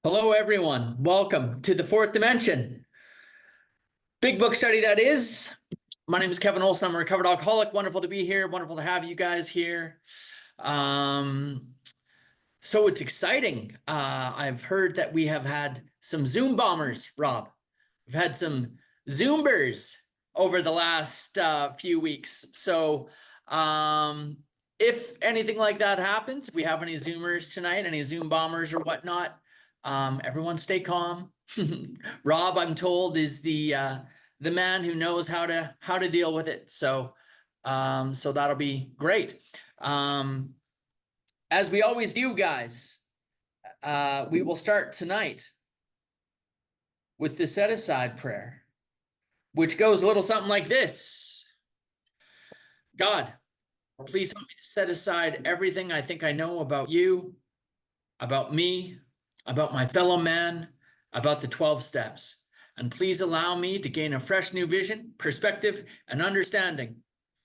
Hello, everyone. Welcome to the fourth dimension. Big book study, that is. My name is Kevin Olson. I'm a recovered alcoholic. Wonderful to be here. Wonderful to have you guys here. So it's exciting. I've heard that we have had some Zoom bombers, Rob. We've had some Zoombers over the last few weeks. So if anything like that happens, if we have any Zoomers tonight, any Zoom bombers or whatnot, everyone stay calm. Rob, I'm told, is the man who knows how to deal with it. So that'll be great. As we always do, guys, we will start tonight with the set-aside prayer, which goes a little something like this. God, please help me to set aside everything I think I know about you, about me, about my fellow man, about the 12 steps. And please allow me to gain a fresh new vision, perspective, and understanding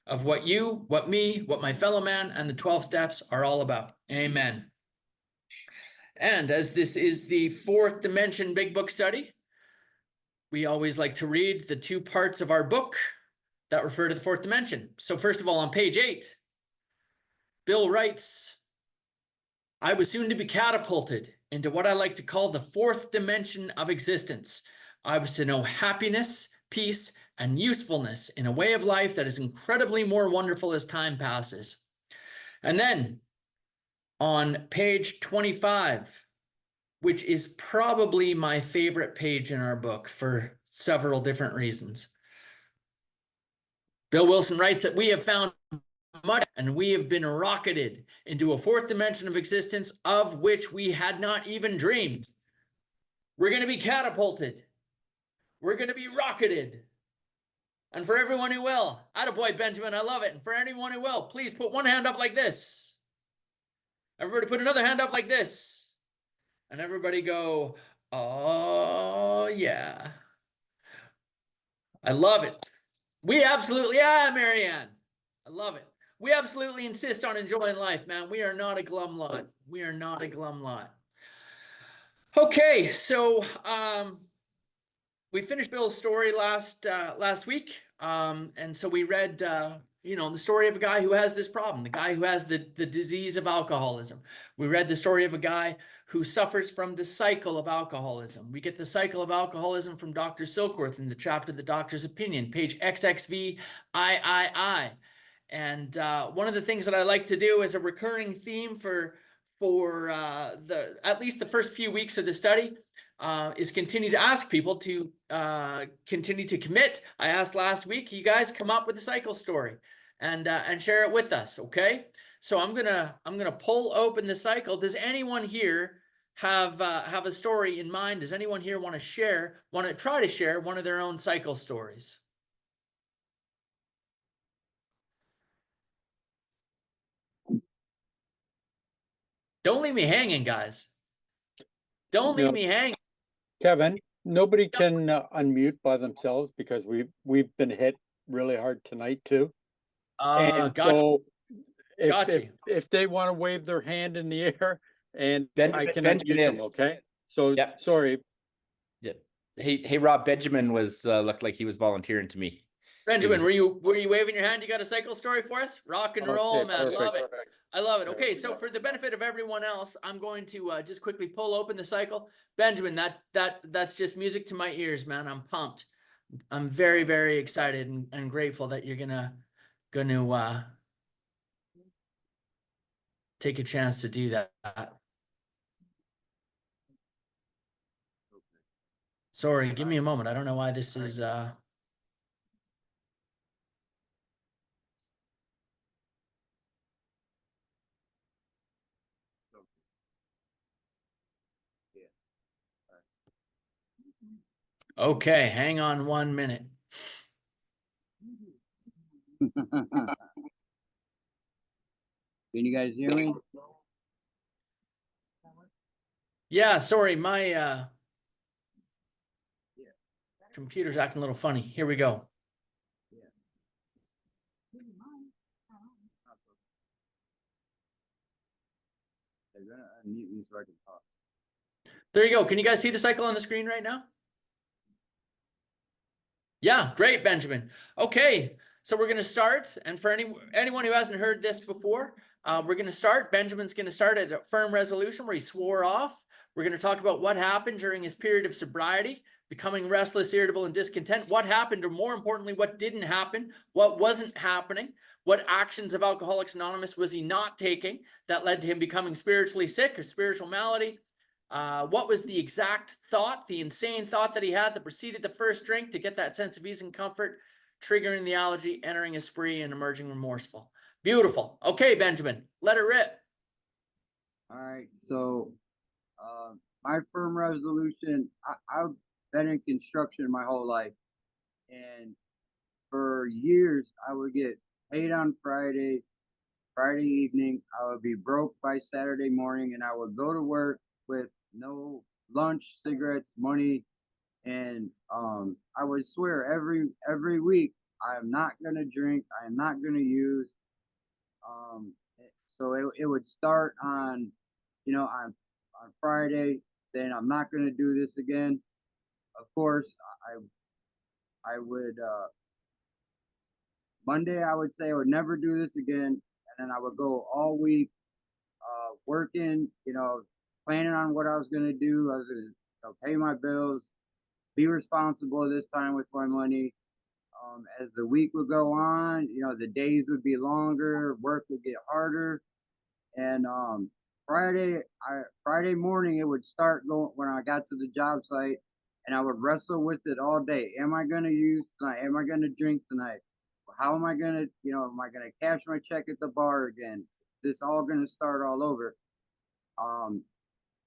of what you, what me, what my fellow man, and the 12 steps are all about. Amen. And as this is the fourth dimension big book study, we always like to read the two parts of our book that refer to the fourth dimension. So first of all, on page 8, Bill writes, I was soon to be catapulted into what I like to call the fourth dimension of existence. I was to know happiness, peace, and usefulness in a way of life that is incredibly more wonderful as time passes. And then on page 25, which is probably my favorite page in our book for several different reasons, Bill Wilson writes that we have found much and we have been rocketed into a fourth dimension of existence of which we had not even dreamed. We're going to be catapulted. We're going to be rocketed. And for everyone who will, attaboy, Benjamin, I love it. And for anyone who will, please put one hand up like this. Everybody put another hand up like this. And everybody go, oh, yeah. I love it. We absolutely, yeah, Marianne. I love it. We absolutely insist on enjoying life, man. We are not a glum lot. We are not a glum lot. Okay, so we finished Bill's story last week, and so we read, the story of a guy who has this problem, the guy who has the disease of alcoholism. We read the story of a guy who suffers from the cycle of alcoholism. We get the cycle of alcoholism from Dr. Silkworth in the chapter The Doctor's Opinion, page XXV III. And one of the things that I like to do as a recurring theme for at least the first few weeks of the study is continue to ask people to continue to commit. I asked last week, you guys come up with a cycle story and share it with us, okay? So I'm gonna pull open the cycle. Does anyone here have a story in mind? Does anyone here want to try to share one of their own cycle stories? Don't leave me hanging, guys. Don't leave me hanging. Kevin, nobody can unmute by themselves because we've been hit really hard tonight too. And Gotcha. so Gotcha. if they want to wave their hand in the air and I can Benjamin unmute them, okay? So Yep. Sorry. Yeah. Hey, Rob. Benjamin looked like he was volunteering to me. Benjamin, were you waving your hand? You got a cycle story for us? Rock and roll, Okay, man. perfect. Love it. I love it. Okay, so for the benefit of everyone else, I'm going to just quickly pull open the cycle. Benjamin, that's just music to my ears, man. I'm pumped. I'm very, very excited and grateful that you're gonna take a chance to do that. Sorry, give me a moment. I don't know why this is okay, hang on 1 minute. Can you guys hear me? Yeah, sorry, my computer's acting a little funny. Here we go. They're gonna unmute me so I can talk. There you go. Can you guys see the cycle on the screen right now? Yeah, great, Benjamin. Okay, so we're going to start. And for anyone who hasn't heard this before, we're going to start. Benjamin's going to start at a firm resolution where he swore off. We're going to talk about what happened during his period of sobriety, becoming restless, irritable, and discontent. What happened, or more importantly, what didn't happen, what wasn't happening, what actions of Alcoholics Anonymous was he not taking that led to him becoming spiritually sick or spiritual malady. What was the exact thought, the insane thought that he had that preceded the first drink to get that sense of ease and comfort, triggering the allergy, entering a spree, and emerging remorseful. Beautiful. Okay, Benjamin, let it rip. All right. So, my firm resolution, I've been in construction my whole life. And for years, I would get paid on Friday evening. I would be broke by Saturday morning, and I would go to work with no lunch, cigarettes, money. And I would swear every week, I'm not gonna drink, I'm not gonna use. So it would start on, on Friday, saying I'm not gonna do this again. Of course, I would Monday I would say I would never do this again, and then I would go all week working, planning on what I was gonna do. I was gonna pay my bills, be responsible this time with my money. As the week would go on, the days would be longer, work would get harder, and Friday morning it would start going when I got to the job site, and I would wrestle with it all day. Am I gonna use tonight? Am I gonna drink tonight? How am I gonna, am I gonna cash my check at the bar again? This all gonna start all over.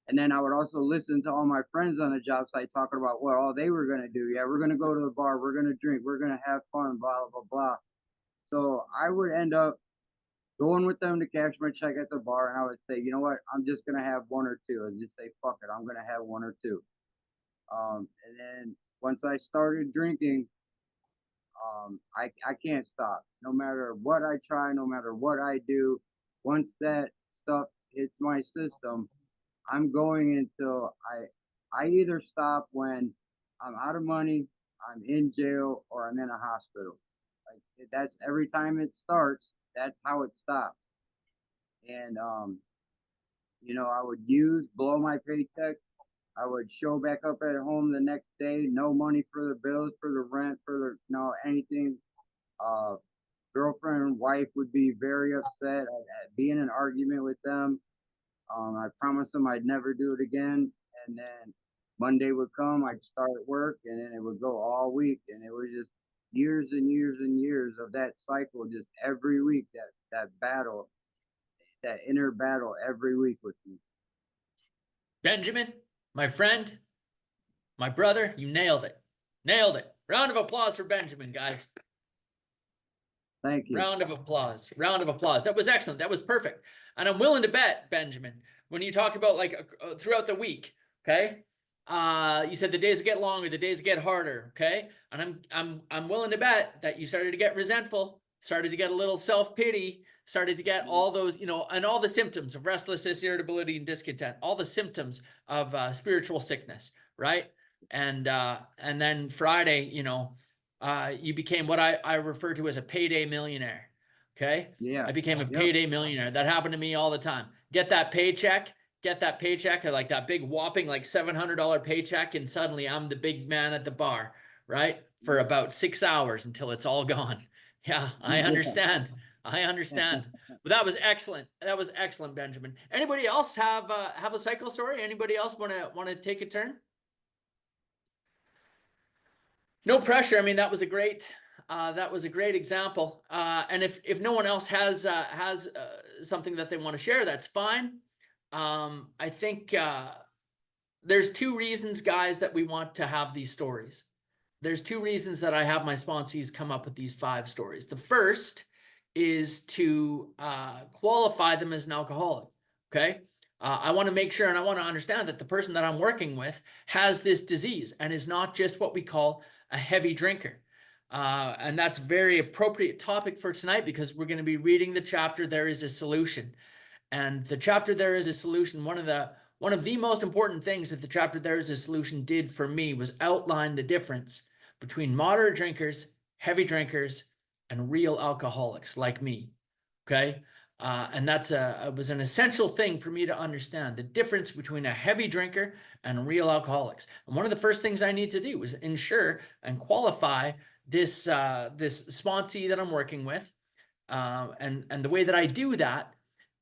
And then I would also listen to all my friends on the job site talking about what all they were going to do. Yeah, we're going to go to the bar. We're going to drink. We're going to have fun, blah, blah, blah. So I would end up going with them to cash my check at the bar. And I would say, you know what? I'm just going to have one or two. And just say, fuck it. I'm going to have one or two. And then once I started drinking, I can't stop. No matter what I try, no matter what I do, once that stuff hits my system, I'm going until I either stop when I'm out of money, I'm in jail, or I'm in a hospital. Like that's every time it starts, that's how it stops. And I would blow my paycheck. I would show back up at home the next day, no money for the bills, for the rent, for anything. Girlfriend and wife would be very upset. I'd be in an argument with them. I promised them I'd never do it again. And then Monday would come, I'd start work, and then it would go all week. And it was just years and years and years of that cycle, just every week, that battle, that inner battle every week with me. Benjamin, my friend, my brother, you nailed it. Nailed it. Round of applause for Benjamin, guys. Thank you. Round of applause. Round of applause. That was excellent. That was perfect. And I'm willing to bet, Benjamin, when you talked about throughout the week, okay? You said the days get longer, the days get harder, okay? And I'm willing to bet that you started to get resentful, started to get a little self-pity, started to get all those, and all the symptoms of restlessness, irritability, and discontent, all the symptoms of spiritual sickness, right? And then Friday, you became what I refer to as a payday millionaire. Okay. Yeah. I became a payday millionaire. That happened to me all the time. Get that paycheck, or like that big whopping, like $700 paycheck. And suddenly I'm the big man at the bar, right? For about 6 hours until it's all gone. Yeah, I understand. I understand. But that was excellent. That was excellent, Benjamin. Anybody else have a cycle story? Anybody else want to take a turn? No pressure. I mean, that was a great example. And if no one else has something that they want to share, that's fine. I think there's two reasons, guys, that we want to have these stories. There's two reasons that I have my sponsees come up with these 5 stories. The first is to qualify them as an alcoholic. Okay. I want to make sure and I want to understand that the person that I'm working with has this disease and is not just what we call a heavy drinker. And that's a very appropriate topic for tonight because we're going to be reading the chapter, There is a Solution. And the chapter, There is a Solution, one of one of the most important things that the chapter There Is a Solution did for me was outline the difference between moderate drinkers, heavy drinkers, and real alcoholics like me. Okay. And it was an essential thing for me to understand the difference between a heavy drinker and real alcoholics. And one of the first things I need to do is ensure and qualify this sponsee that I'm working with. And the way that I do that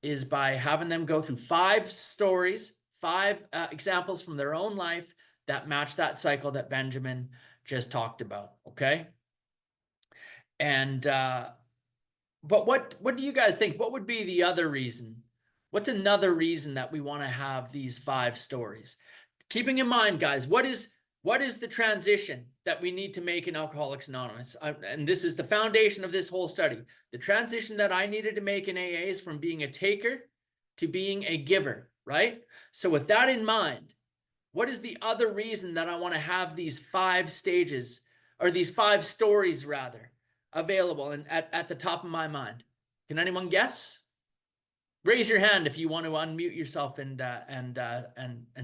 is by having them go through 5 stories, 5 examples from their own life that match that cycle that Benjamin just talked about. Okay. And, but what do you guys think? What would be the other reason? What's another reason that we want to have these 5 stories? Keeping in mind, guys, what is the transition that we need to make in Alcoholics Anonymous? And this is the foundation of this whole study. The transition that I needed to make in AA is from being a taker to being a giver, right? So with that in mind, what is the other reason that I want to have these 5 stages, or these 5 stories rather, available and at the top of my mind? Can anyone guess? Raise your hand if you want to unmute yourself and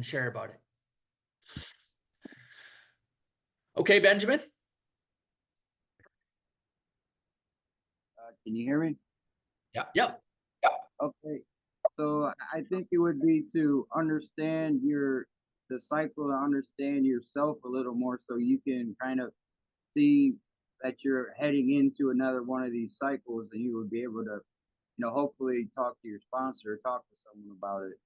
share about it. Okay, Benjamin. Can you hear me? Yeah. Yep. Okay. So I think it would be to understand the cycle, to understand yourself a little more, so you can kind of see that you're heading into another one of these cycles, and you would be able to, hopefully talk to your sponsor, or talk to someone about it.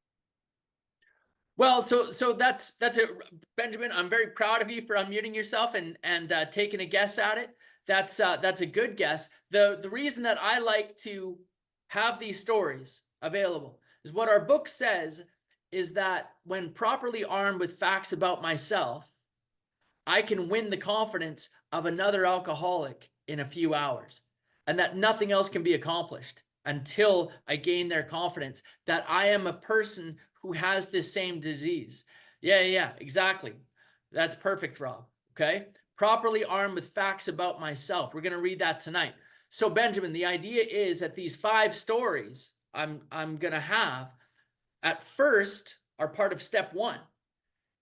Well, so that's it, Benjamin. I'm very proud of you for unmuting yourself and taking a guess at it. That's a good guess. The reason that I like to have these stories available is what our book says is that when properly armed with facts about myself, I can win the confidence of another alcoholic in a few hours, and that nothing else can be accomplished until I gain their confidence that I am a person who has this same disease. Yeah, exactly. That's perfect, Rob. Okay. Properly armed with facts about myself. We're going to read that tonight. So Benjamin, the idea is that these 5 stories I'm going to have at first are part of step 1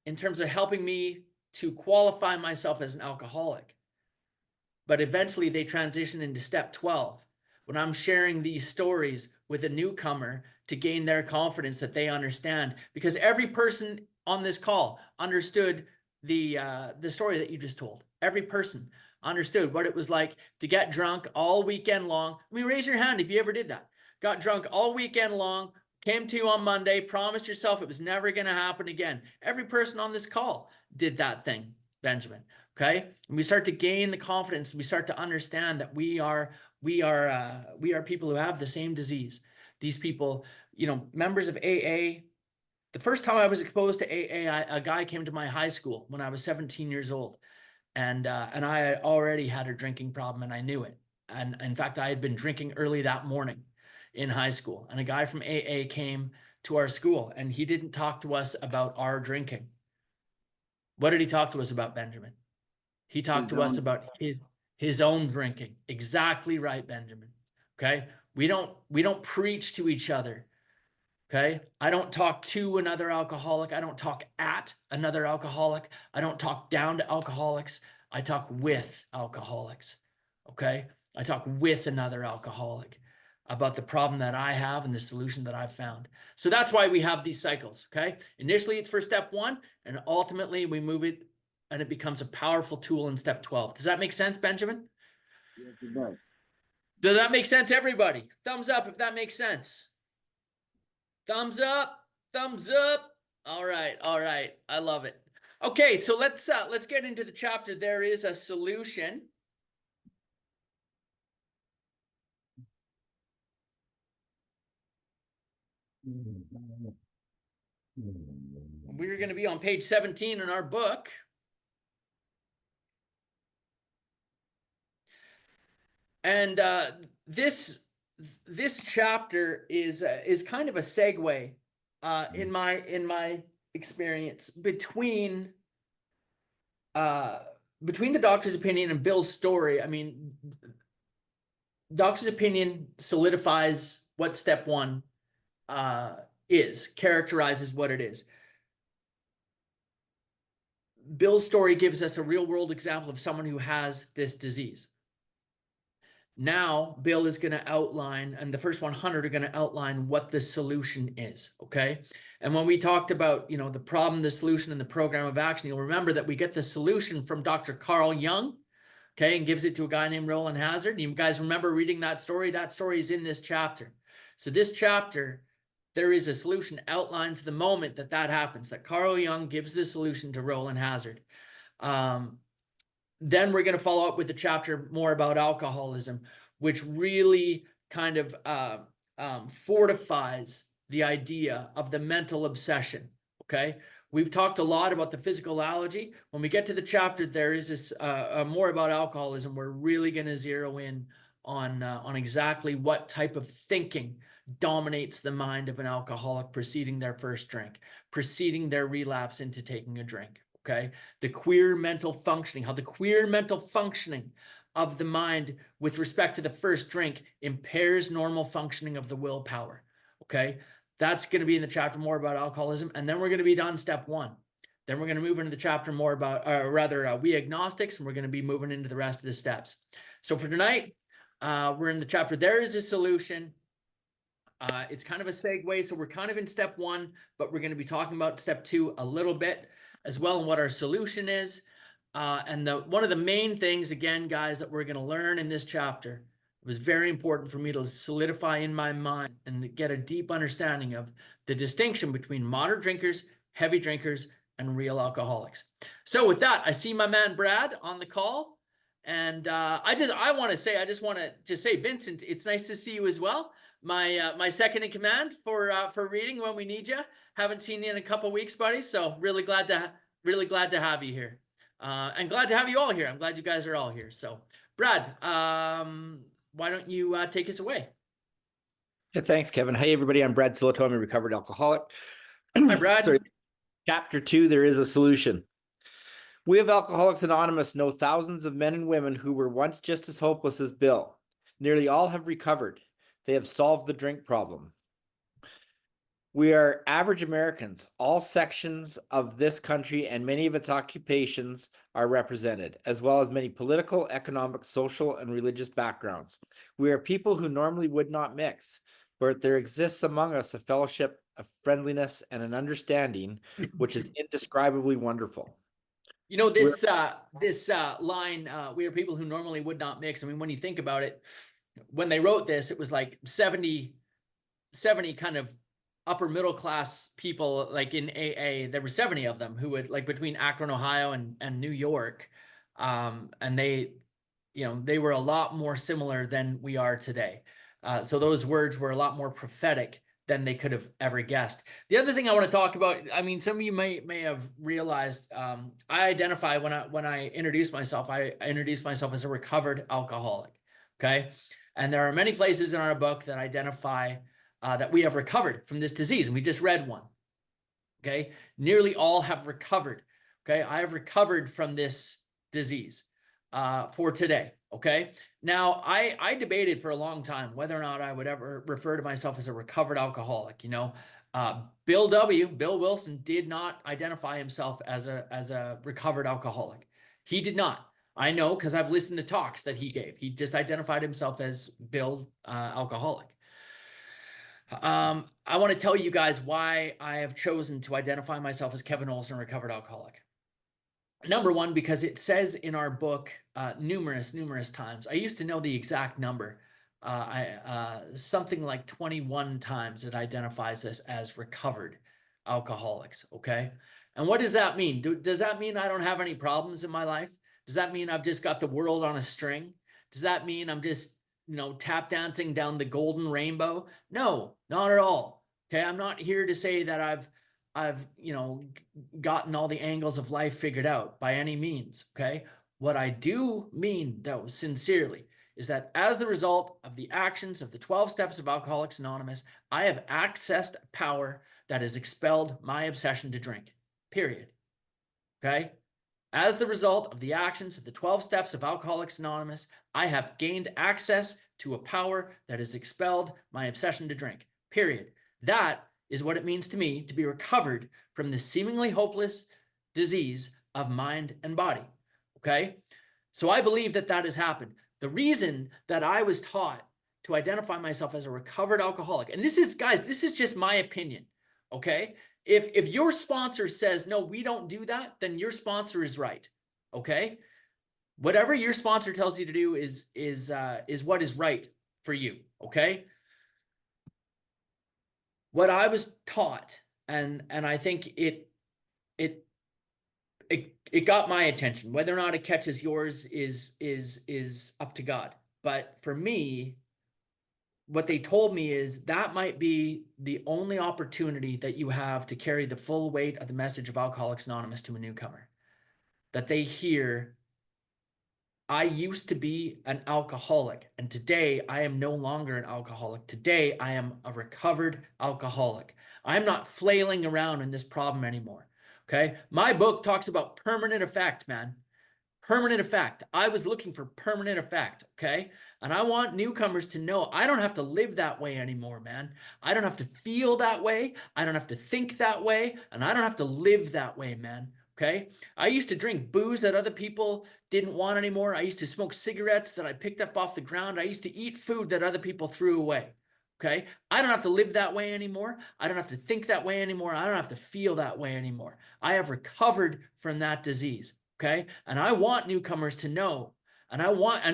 in terms of helping me to qualify myself as an alcoholic. But eventually they transition into step 12 when I'm sharing these stories with a newcomer to gain their confidence that they understand, because every person on this call understood the story that you just told. Every person understood what it was like to get drunk all weekend long. I mean, raise your hand if you ever did that. Got drunk all weekend long, came to you on Monday, promised yourself it was never going to happen again. Every person on this call did that thing, Benjamin. Okay. And we start to gain the confidence. We start to understand that we are people who have the same disease. These people, members of AA. The first time I was exposed to AA, a guy came to my high school when I was 17 years old. And I already had a drinking problem, and I knew it. And in fact, I had been drinking early that morning in high school. And a guy from AA came to our school, and he didn't talk to us about our drinking. What did he talk to us about, Benjamin? He talked to us about his own drinking. Exactly right, Benjamin. Okay. We don't preach to each other. Okay. I don't talk to another alcoholic. I don't talk at another alcoholic. I don't talk down to alcoholics. I talk with alcoholics. Okay. I talk with another alcoholic about the problem that I have and the solution that I've found. So that's why we have these cycles. Okay. Initially it's for step 1, and ultimately we move it and it becomes a powerful tool in step 12. Does that make sense, Benjamin? Yes, it does. Does that make sense, everybody? Thumbs up if that makes sense. Thumbs up, thumbs up. All right. I love it. Okay, so let's get into the chapter. There is a solution. We're going to be on page 17 in our book. And this chapter is kind of a segue in my experience between the doctor's opinion and Bill's story. I mean, doctor's opinion solidifies what step 1 characterizes what it is. Bill's story gives us a real world example of someone who has this disease. Now, Bill is going to outline, and the first 100 are going to outline what the solution is, okay? And when we talked about, you know, the problem, the solution, and the program of action, you'll remember that we get the solution from Dr. Carl Jung, okay, and gives it to a guy named Roland Hazard. You guys remember reading that story? That story is in this chapter. So this chapter, there is a solution, outlines the moment that that happens, that Carl Jung gives the solution to Roland Hazard. Then we're going to follow up with a chapter more about alcoholism, which really kind of fortifies the idea of the mental obsession, okay? We've talked a lot about the physical-ology. When we get to the chapter, there is this more about alcoholism. We're really going to zero in on exactly what type of thinking dominates the mind of an alcoholic preceding their first drink, preceding their relapse into taking a drink. Okay, the queer mental functioning, how the queer mental functioning of the mind with respect to the first drink impairs normal functioning of the willpower. Okay, that's going to be in the chapter more about alcoholism. And then we're going to be done step 1. Then we're going to move into the chapter more about, we agnostics, and we're going to be moving into the rest of the steps. So for tonight, we're in the chapter, there is a solution. It's kind of a segue. So we're kind of in step 1, but we're going to be talking about step 2 a little bit as well, and what our solution is. And one of the main things, again, guys, that we're going to learn in this chapter, it was very important for me to solidify in my mind and get a deep understanding of the distinction between moderate drinkers, heavy drinkers, and real alcoholics. So with that, I see my man Brad on the call. And I just want to say, Vincent, it's nice to see you as well. My second in command for reading when we need you. Haven't seen you in a couple weeks, buddy. So really glad to have you here, and glad to have you all here. I'm glad you guys are all here. So, Brad, why don't you take us away? Yeah, thanks, Kevin. Hey, everybody. I'm Brad Silatomi, a recovered alcoholic. Hi, Brad. Sorry. Chapter 2, there is a solution. We of Alcoholics Anonymous know thousands of men and women who were once just as hopeless as Bill. Nearly all have recovered. They have solved the drink problem. We are average Americans. All sections of this country and many of its occupations are represented, as well as many political, economic, social, and religious backgrounds. We are people who normally would not mix, but there exists among us a fellowship, a friendliness, and an understanding, which is indescribably wonderful. You know, this line, we are people who normally would not mix. I mean, when you think about it, when they wrote this, it was like 70 kind of upper middle class people, like in AA. There were 70 of them who would, like, between Akron, Ohio and New York. And they were a lot more similar than we are today. So those words were a lot more prophetic than they could have ever guessed. The other thing I want to talk about, I mean, some of you may have realized, I identify when I introduce myself, I introduce myself as a recovered alcoholic. Okay. And there are many places in our book that identify that we have recovered from this disease. And we just read one. Okay. Nearly all have recovered. Okay. I have recovered from this disease for today. Okay. Now, I debated for a long time whether or not I would ever refer to myself as a recovered alcoholic. You know, Bill Wilson did not identify himself as a recovered alcoholic. He did not. I know, because I've listened to talks that he gave. He just identified himself as Bill Alcoholic. I want to tell you guys why I have chosen to identify myself as Kevin Olson, recovered alcoholic. Number one, because it says in our book numerous times. I used to know the exact number. Something like 21 times it identifies us as recovered alcoholics. Okay. And what does that mean? Does that mean I don't have any problems in my life? Does that mean I've just got the world on a string? Does that mean I'm just, tap dancing down the golden rainbow? No, not at all. Okay. I'm not here to say that I've gotten all the angles of life figured out by any means. Okay. What I do mean, though, sincerely, is that as the result of the actions of the 12 steps of Alcoholics Anonymous, I have accessed power that has expelled my obsession to drink, period. Okay. As the result of the actions of the 12 steps of Alcoholics Anonymous, I have gained access to a power that has expelled my obsession to drink, period. That is what it means to me to be recovered from the seemingly hopeless disease of mind and body. Okay. So I believe that that has happened. The reason that I was taught to identify myself as a recovered alcoholic, and this is, guys, this is just my opinion. Okay. If your sponsor says, no, we don't do that, then your sponsor is right. Okay. Whatever your sponsor tells you to do is what is right for you. Okay. What I was taught, and I think it got my attention. Whether or not it catches yours is up to God. But for me, what they told me is that might be the only opportunity that you have to carry the full weight of the message of Alcoholics Anonymous to a newcomer. That they hear, I used to be an alcoholic, and today I am no longer an alcoholic. Today I am a recovered alcoholic. I'm not flailing around in this problem anymore. Okay. My book talks about permanent effect, man. Permanent effect. I was looking for permanent effect. Okay. And I want newcomers to know I don't have to live that way anymore, man. I don't have to feel that way. I don't have to think that way. And I don't have to live that way, man. Okay. I used to drink booze that other people didn't want anymore. I used to smoke cigarettes that I picked up off the ground. I used to eat food that other people threw away. Okay. I don't have to live that way anymore. I don't have to think that way anymore. I don't have to feel that way anymore. I have recovered from that disease. Okay. And I want newcomers to know, and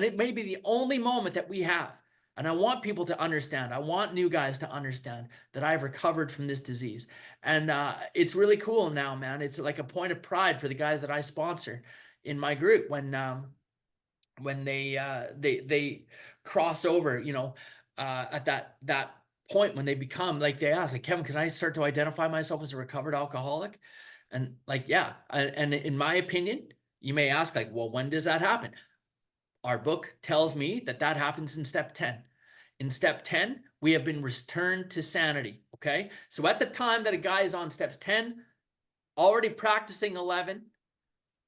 it may be the only moment that we have. And I want people to understand. I want new guys to understand that I've recovered from this disease. And it's really cool now, man. It's like a point of pride for the guys that I sponsor in my group when they cross over, at that point when they become, like, they ask, like, Kevin, can I start to identify myself as a recovered alcoholic? And like, yeah. And in my opinion, you may ask, like, well, when does that happen? Our book tells me that that happens in step 10. In step 10, we have been returned to sanity. Okay. So at the time that a guy is on steps 10, already practicing 11,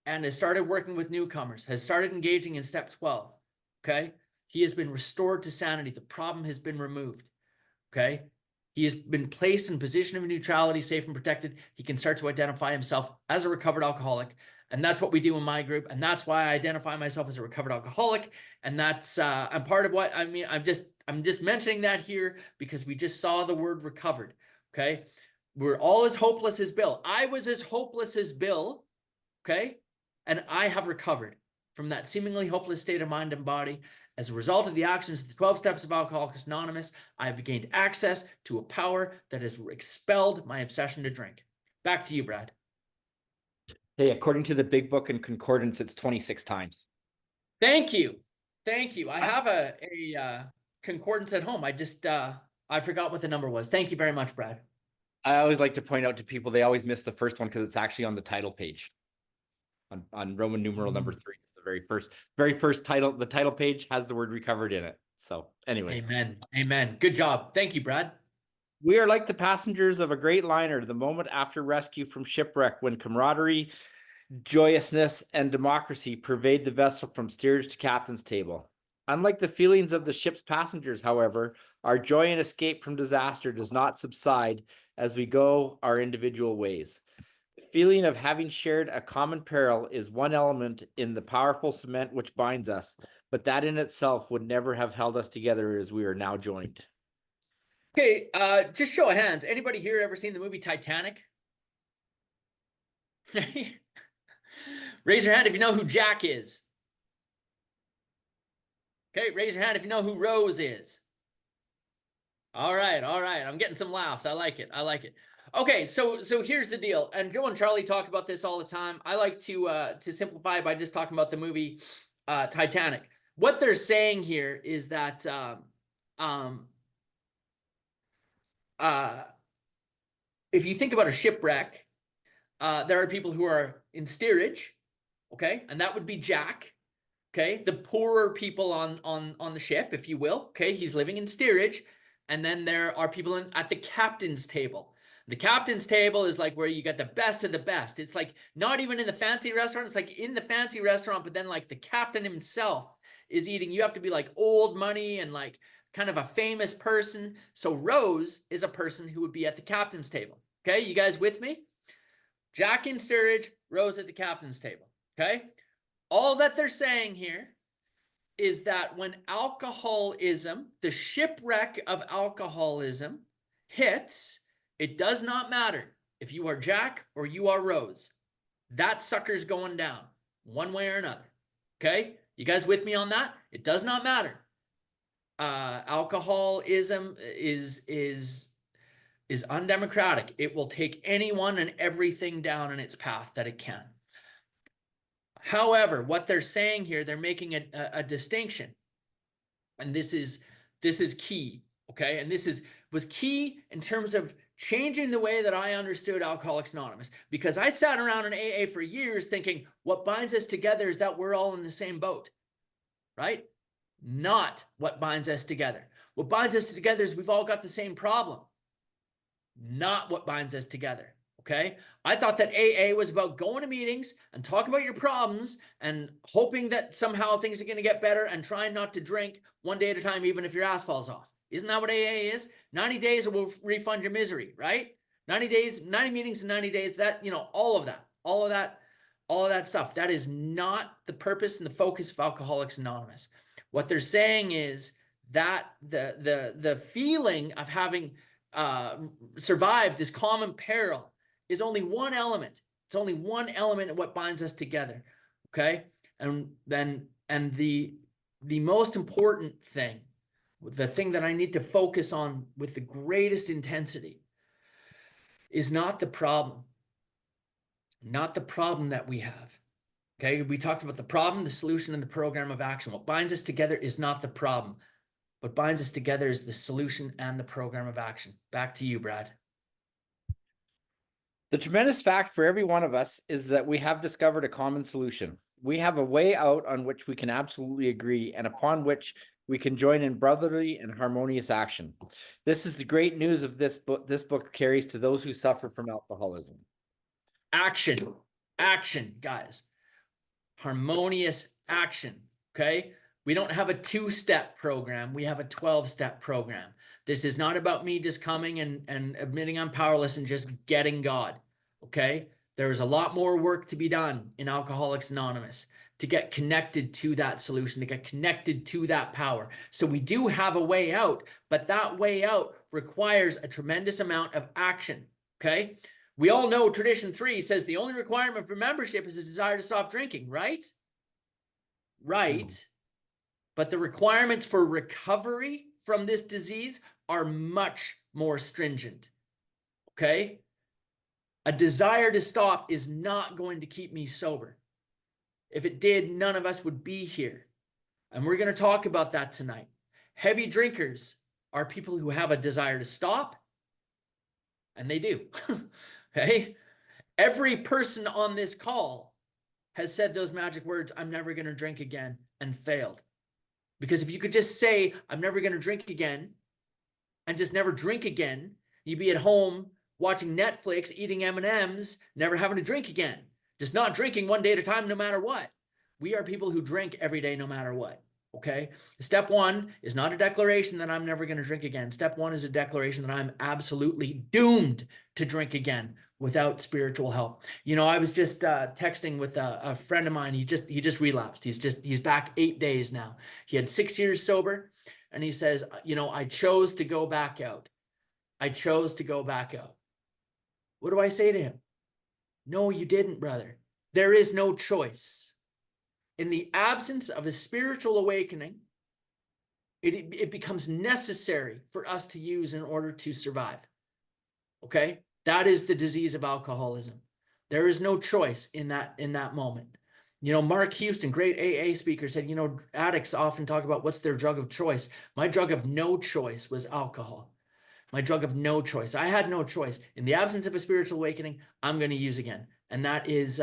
and has started working with newcomers, has started engaging in step 12. Okay. He has been restored to sanity. The problem has been removed. Okay. He has been placed in a position of neutrality, safe and protected. He can start to identify himself as a recovered alcoholic. And that's what we do in my group. And that's why I identify myself as a recovered alcoholic. And that's, I'm part of what, I mean, I'm just mentioning that here because we just saw the word recovered. Okay. We're all as hopeless as Bill. I was as hopeless as Bill. Okay. And I have recovered from that seemingly hopeless state of mind and body. As a result of the actions of the 12 steps of Alcoholics Anonymous, I have gained access to a power that has expelled my obsession to drink. Back to you, Brad. Hey, according to the Big Book and Concordance, it's 26 times. Thank you. Thank you. I have a concordance at home. I forgot what the number was. Thank you very much, Brad. I always like to point out to people, they always miss the first one because it's actually on the title page. On Roman numeral number 3. It's the very first title. The title page has the word recovered in it. So anyways. Amen. Amen. Good job. Thank you, Brad. We are like the passengers of a great liner the moment after rescue from shipwreck, when camaraderie, joyousness, and democracy pervade the vessel from steerage to captain's table. Unlike the feelings of the ship's passengers, however, our joy and escape from disaster does not subside as we go our individual ways. The feeling of having shared a common peril is one element in the powerful cement which binds us, but that in itself would never have held us together as we are now joined. Okay, just show of hands. Anybody here ever seen the movie Titanic? Raise your hand if you know who Jack is. Okay, raise your hand if you know who Rose is. All right, all right. I'm getting some laughs. I like it. I like it. Okay, so here's the deal. And Joe and Charlie talk about this all the time. I like to simplify by just talking about the movie Titanic. What they're saying here is that if you think about a shipwreck, there are people who are in steerage, okay, and that would be Jack, okay, the poorer people on the ship, if you will, okay, he's living in steerage, and then there are people at the captain's table. The captain's table is like where you get the best of the best. It's like not even in the fancy restaurant. It's like in the fancy restaurant, but then like the captain himself is eating. You have to be like old money and like kind of a famous person. So Rose is a person who would be at the captain's table. Okay, you guys with me? Jack in steerage, Rose at the captain's table. Okay. All that they're saying here is that when alcoholism, the shipwreck of alcoholism hits, it does not matter if you are Jack or you are Rose. That sucker's going down one way or another. Okay. You guys with me on that? It does not matter. Alcoholism is undemocratic. It will take anyone and everything down in its path that it can. However, what they're saying here, they're making a distinction, and this is key. Okay, and this was key in terms of changing the way that I understood Alcoholics Anonymous, because I sat around in AA for years thinking what binds us together is that we're all in the same boat, right? Not what binds us together. What binds us together is we've all got the same problem. Not what binds us together. Okay. I thought that AA was about going to meetings and talking about your problems and hoping that somehow things are going to get better and trying not to drink one day at a time, even if your ass falls off. Isn't that what AA is? 90 days will refund your misery, right? 90 days, 90 meetings in 90 days, that, all of that stuff. That is not the purpose and the focus of Alcoholics Anonymous. What they're saying is that the feeling of having survived this common peril is only one element. It's only one element of what binds us together. Okay. And the most important thing, the thing that I need to focus on with the greatest intensity is not the problem that we have. Okay. We talked about the problem, the solution, and the program of action. What binds us together is not the problem. What binds us together is the solution and the program of action. Back to you, Brad. The tremendous fact for every one of us is that we have discovered a common solution. We have a way out on which we can absolutely agree and upon which we can join in brotherly and harmonious action. This is the great news of this book carries to those who suffer from alcoholism. Action, guys. Harmonious action, okay? We don't have a 2-step program. We have a 12-step program. This is not about me just coming and admitting I'm powerless and just getting God, okay? There is a lot more work to be done in Alcoholics Anonymous to get connected to that solution, to get connected to that power. So we do have a way out, but that way out requires a tremendous amount of action, okay? We all know Tradition 3 says the only requirement for membership is a desire to stop drinking, right? Right. But the requirements for recovery from this disease are much more stringent, okay? A desire to stop is not going to keep me sober. If it did, none of us would be here. And we're going to talk about that tonight. Heavy drinkers are people who have a desire to stop, and they do, okay? Every person on this call has said those magic words, I'm never going to drink again, and failed. Because if you could just say, I'm never going to drink again, and just never drink again, you'd be at home watching Netflix, eating M&Ms, never having to drink again. Just not drinking one day at a time, no matter what. We are people who drink every day, no matter what. Okay? Step 1 is not a declaration that I'm never going to drink again. Step 1 is a declaration that I'm absolutely doomed to drink again without spiritual help. I was just texting with a friend of mine. He just relapsed. He's back 8 days now. He had 6 years sober, and he says, I chose to go back out. I chose to go back out. What do I say to him? No, you didn't, brother. There is no choice. In the absence of a spiritual awakening, it becomes necessary for us to use in order to survive. Okay? That is the disease of alcoholism. There is no choice in that moment. Mark Houston, great AA speaker, said, addicts often talk about what's their drug of choice. My drug of no choice was alcohol. My drug of no choice. I had no choice. In the absence of a spiritual awakening, I'm going to use again. And that is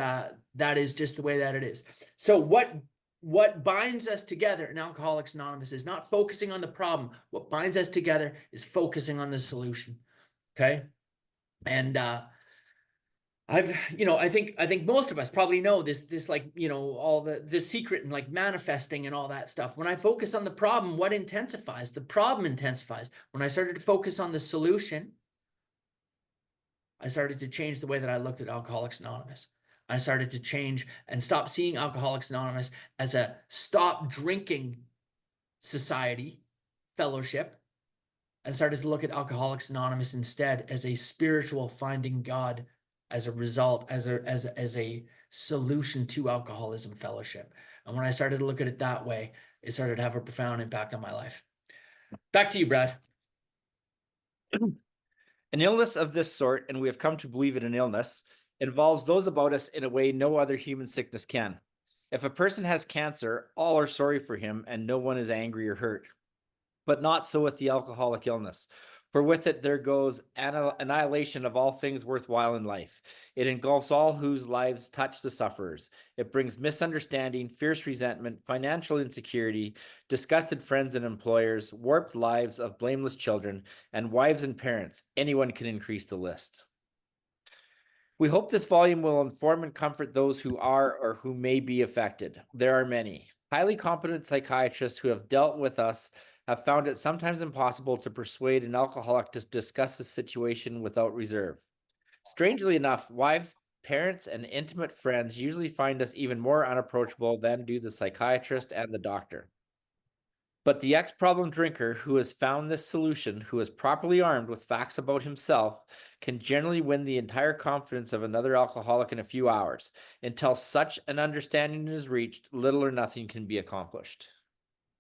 just the way that it is. So what binds us together in Alcoholics Anonymous is not focusing on the problem. What binds us together is focusing on the solution. Okay? And I think most of us probably know this all the secret and like manifesting and all that stuff. When I focus on the problem, what intensifies? The problem intensifies. When I started to focus on the solution, I started to change the way that I looked at Alcoholics Anonymous. I started to change and stop seeing Alcoholics Anonymous as a stop drinking society, fellowship, and started to look at Alcoholics Anonymous instead as a spiritual finding God as a result, as a solution to alcoholism fellowship. And when I started to look at it that way, it started to have a profound impact on my life. Back to you, Brad. An illness of this sort, and we have come to believe it an illness, involves those about us in a way no other human sickness can. If a person has cancer, all are sorry for him and no one is angry or hurt. But not so with the alcoholic illness, for with it there goes annihilation of all things worthwhile in life. It engulfs all whose lives touch the sufferers. It brings misunderstanding, fierce resentment, financial insecurity, disgusted friends and employers, warped lives of blameless children, and wives and parents. Anyone can increase the list. We hope this volume will inform and comfort those who are or who may be affected. There are many. Highly competent psychiatrists who have dealt with us have found it sometimes impossible to persuade an alcoholic to discuss the situation without reserve. Strangely enough, wives, parents, and intimate friends usually find us even more unapproachable than do the psychiatrist and the doctor. But the ex-problem drinker who has found this solution, who is properly armed with facts about himself, can generally win the entire confidence of another alcoholic in a few hours. Until such an understanding is reached, little or nothing can be accomplished.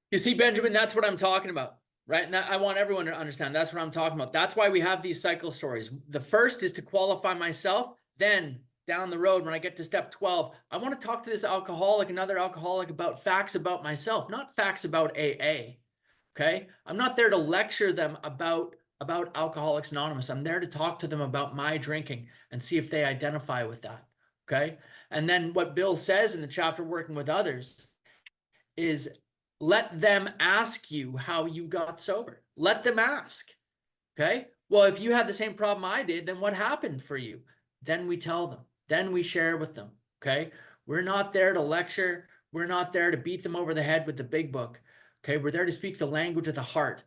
You see, Benjamin, that's what I'm talking about, right? And I want everyone to understand that's what I'm talking about. That's why we have these cycle stories. The first is to qualify myself. Then down the road, when I get to step 12, I want to talk to this alcoholic, another alcoholic, about facts about myself, not facts about AA. Okay. I'm not there to lecture them about Alcoholics Anonymous. I'm there to talk to them about my drinking and see if they identify with that. Okay. And then what Bill says in the chapter Working with Others is, let them ask you how you got sober. Let them ask. Okay. Well, if you had the same problem I did, then what happened for you? Then we tell them. Then we share with them. Okay. We're not there to lecture. We're not there to beat them over the head with the big book. Okay. We're there to speak the language of the heart.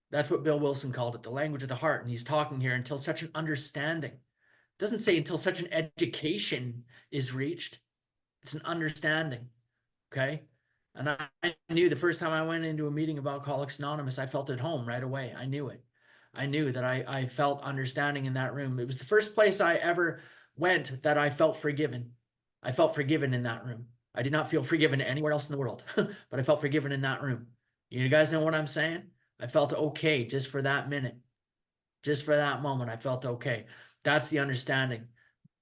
That's what Bill Wilson called it, the language of the heart. And he's talking here until such an understanding. It doesn't say until such an education is reached. It's an understanding. Okay. And I knew the first time I went into a meeting of Alcoholics Anonymous, I felt at home right away. I knew it. I knew that I felt understanding in that room. It was the first place I ever went that I felt forgiven. I felt forgiven in that room. I did not feel forgiven anywhere else in the world, but I felt forgiven in that room. You guys know what I'm saying? I felt okay just for that minute. Just for that moment, I felt okay. That's the understanding.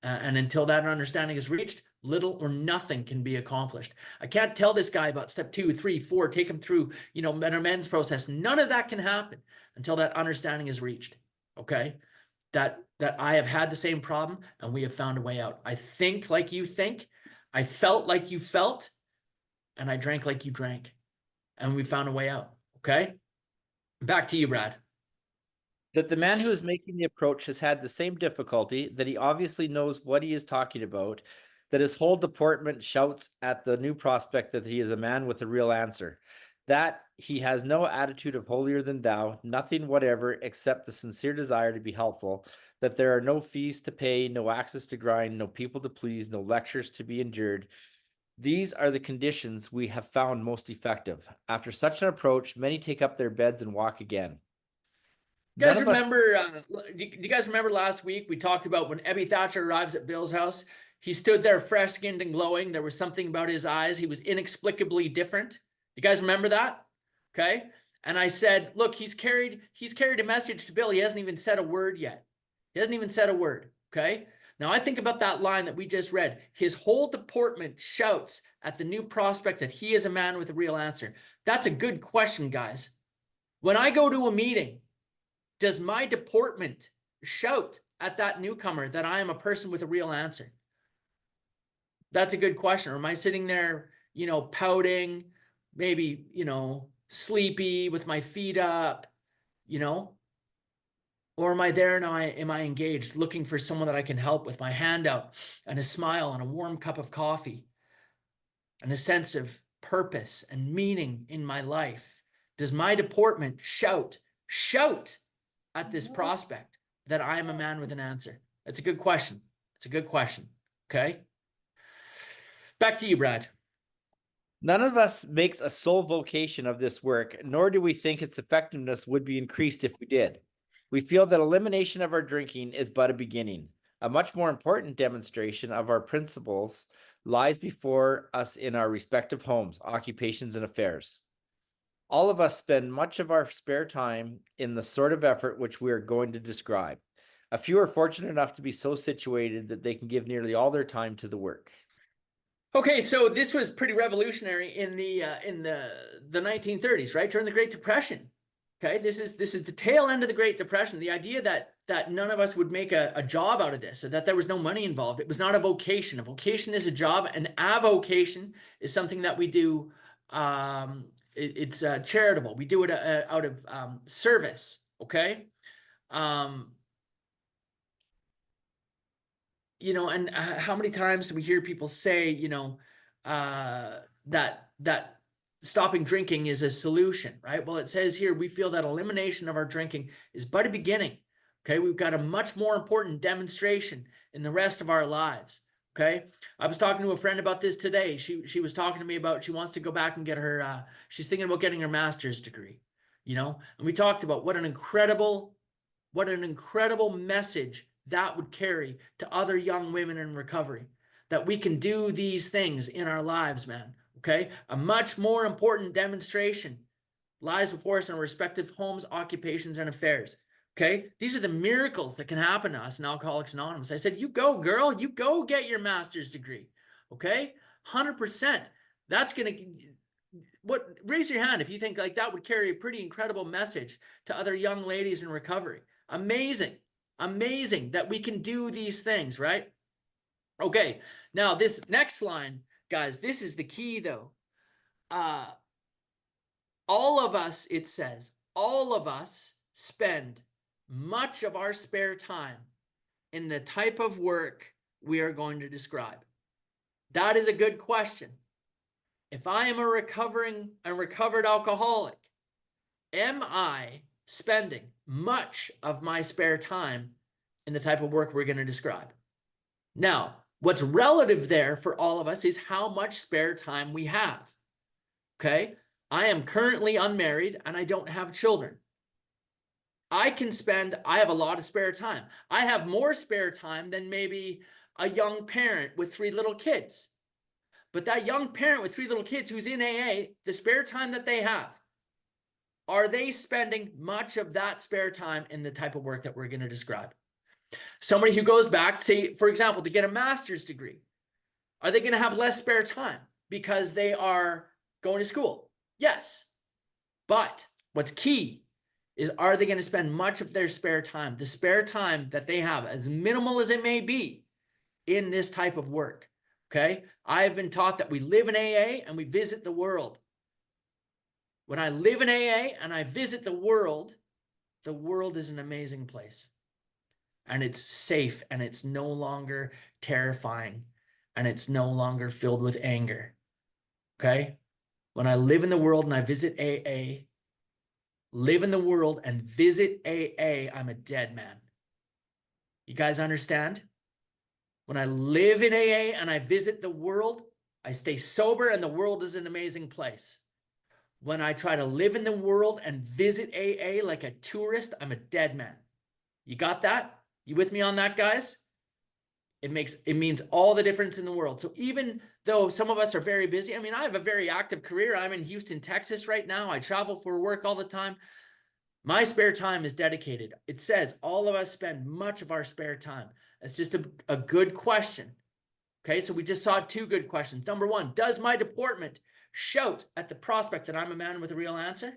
And until that understanding is reached, little or nothing can be accomplished. I can't tell this guy about step 2, 3, 4, take him through, an amends process. None of that can happen until that understanding is reached. Okay. That I have had the same problem and we have found a way out. I think like you think, I felt like you felt, and I drank like you drank, and we found a way out. Okay. Back to you, Brad. That the man who is making the approach has had the same difficulty, that he obviously knows what he is talking about, that his whole deportment shouts at the new prospect that he is a man with a real answer, that he has no attitude of holier than thou, nothing whatever except the sincere desire to be helpful, that there are no fees to pay, no axes to grind, no people to please, no lectures to be endured. These are the conditions we have found most effective. After such an approach, many take up their beds and walk again. You guys remember, do you guys remember last week we talked about when Ebby Thatcher arrives at Bill's house? He stood there fresh-skinned and glowing. There was something about his eyes. He was inexplicably different. You guys remember that? Okay. And I said, look, he's carried a message to Bill. He hasn't even said a word yet. He hasn't even said a word. Okay. Now I think about that line that we just read. His whole deportment shouts at the new prospect that he is a man with a real answer. That's a good question, guys. When I go to a meeting, does my deportment shout at that newcomer that I am a person with a real answer? That's a good question. Or am I sitting there, pouting, maybe, sleepy with my feet up, or am I there and am I engaged, looking for someone that I can help with my hand out and a smile and a warm cup of coffee and a sense of purpose and meaning in my life? Does my deportment shout at this prospect that I am a man with an answer? That's a good question. It's a good question. Okay. Back to you, Brad. None of us makes a sole vocation of this work, nor do we think its effectiveness would be increased if we did. We feel that elimination of our drinking is but a beginning. A much more important demonstration of our principles lies before us in our respective homes, occupations, and affairs. All of us spend much of our spare time in the sort of effort which we are going to describe. A few are fortunate enough to be so situated that they can give nearly all their time to the work. Okay, so this was pretty revolutionary in the 1930s, right? During the Great Depression. Okay, this is the tail end of the Great Depression. The idea that none of us would make a job out of this, or that there was no money involved. It was not a vocation. A vocation is a job, and avocation is something that we do. It's charitable. We do it out of service. Okay. You know, and how many times do we hear people say, you know, that stopping drinking is a solution, right? Well, it says here, we feel that elimination of our drinking is but a beginning. Okay, we've got a much more important demonstration in the rest of our lives. Okay, I was talking to a friend about this today. She was talking to me about she wants to go back and get her. She's thinking about getting her master's degree. You know, and we talked about what an incredible message that would carry to other young women in recovery, that we can do these things in our lives, man. Okay, a much more important demonstration lies before us in our respective homes, occupations, and affairs. Okay, these are the miracles that can happen to us in Alcoholics Anonymous. I said, you go, girl, you go get your master's degree. Okay, 100%. That's gonna raise your hand if you think like that would carry a pretty incredible message to other young ladies in recovery. Amazing that we can do these things, right? Okay, now this next line, guys, this is the key though. All of us, it says, all of us spend much of our spare time in the type of work we are going to describe. That is a good question. If I am a recovered alcoholic, am I spending much of my spare time in the type of work we're going to describe? Now, what's relative there for all of us is how much spare time we have. Okay, I am currently unmarried and I don't have children. I have a lot of spare time. I have more spare time than maybe a young parent with 3 little kids. But that young parent with 3 little kids who's in AA, the spare time that they have, are they spending much of that spare time in the type of work that we're going to describe? Somebody who goes back, say, for example, to get a master's degree, are they going to have less spare time because they are going to school? Yes. But what's key is, are they going to spend much of their spare time, the spare time that they have, as minimal as it may be, in this type of work? Okay. I have been taught that we live in AA and we visit the world. When I live in AA and I visit the world is an amazing place. And it's safe and it's no longer terrifying and it's no longer filled with anger. Okay? When I live in the world and I visit AA, live in the world and visit AA, I'm a dead man. You guys understand? When I live in AA and I visit the world, I stay sober and the world is an amazing place. When I try to live in the world and visit AA like a tourist, I'm a dead man. You got that? You with me on that, guys? It means all the difference in the world. So even though some of us are very busy, I mean, I have a very active career. I'm in Houston, Texas right now. I travel for work all the time. My spare time is dedicated. It says all of us spend much of our spare time. It's just a good question. Okay, so we just saw 2 good questions. Number 1, does my deportment shout at the prospect that I'm a man with a real answer?